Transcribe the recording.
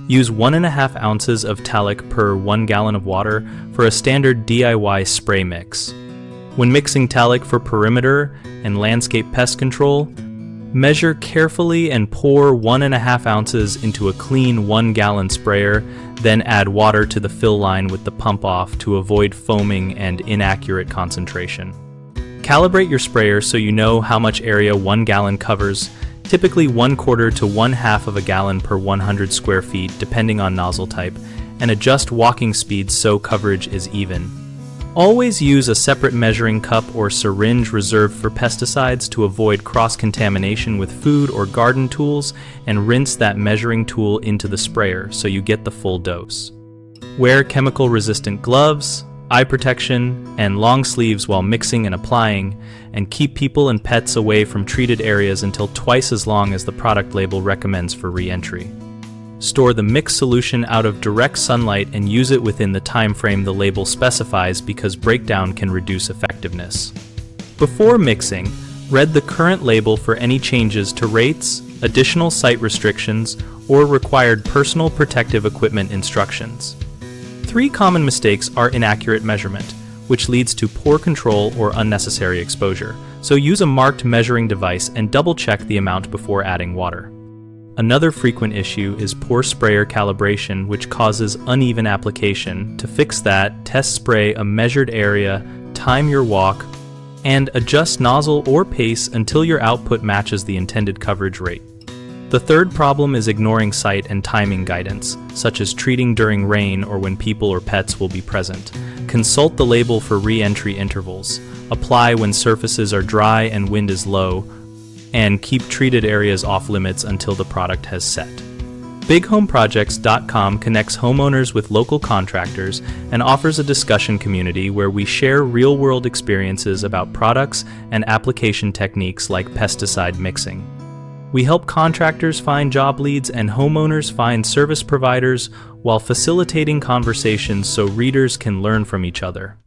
Use 1.5 ounces of Talik per 1 gallon of water for a standard DIY spray mix. When mixing Talik for perimeter and landscape pest control, measure carefully and pour 1.5 ounces into a clean 1 gallon sprayer, then add water to the fill line with the pump off to avoid foaming and inaccurate concentration. Calibrate your sprayer so you know how much area 1 gallon covers, typically 1/4 to 1/2 of a gallon per 100 square feet depending on nozzle type, and adjust walking speed so coverage is even. Always use a separate measuring cup or syringe reserved for pesticides to avoid cross-contamination with food or garden tools, and rinse that measuring tool into the sprayer so you get the full dose. Wear chemical-resistant gloves, eye protection, and long sleeves while mixing and applying, and keep people and pets away from treated areas until twice as long as the product label recommends for re-entry. Store the mixed solution out of direct sunlight and use it within the time frame the label specifies because breakdown can reduce effectiveness. Before mixing, read the current label for any changes to rates, additional site restrictions, or required personal protective equipment instructions. 3 common mistakes are inaccurate measurement, which leads to poor control or unnecessary exposure, so use a marked measuring device and double-check the amount before adding water. Another frequent issue is poor sprayer calibration, which causes uneven application. To fix that, test spray a measured area, time your walk, and adjust nozzle or pace until your output matches the intended coverage rate. The third problem is ignoring site and timing guidance, such as treating during rain or when people or pets will be present. Consult the label for re-entry intervals. Apply when surfaces are dry and wind is low, and keep treated areas off limits until the product has set. BigHomeProjects.com connects homeowners with local contractors and offers a discussion community where we share real-world experiences about products and application techniques like pesticide mixing. We help contractors find job leads and homeowners find service providers while facilitating conversations so readers can learn from each other.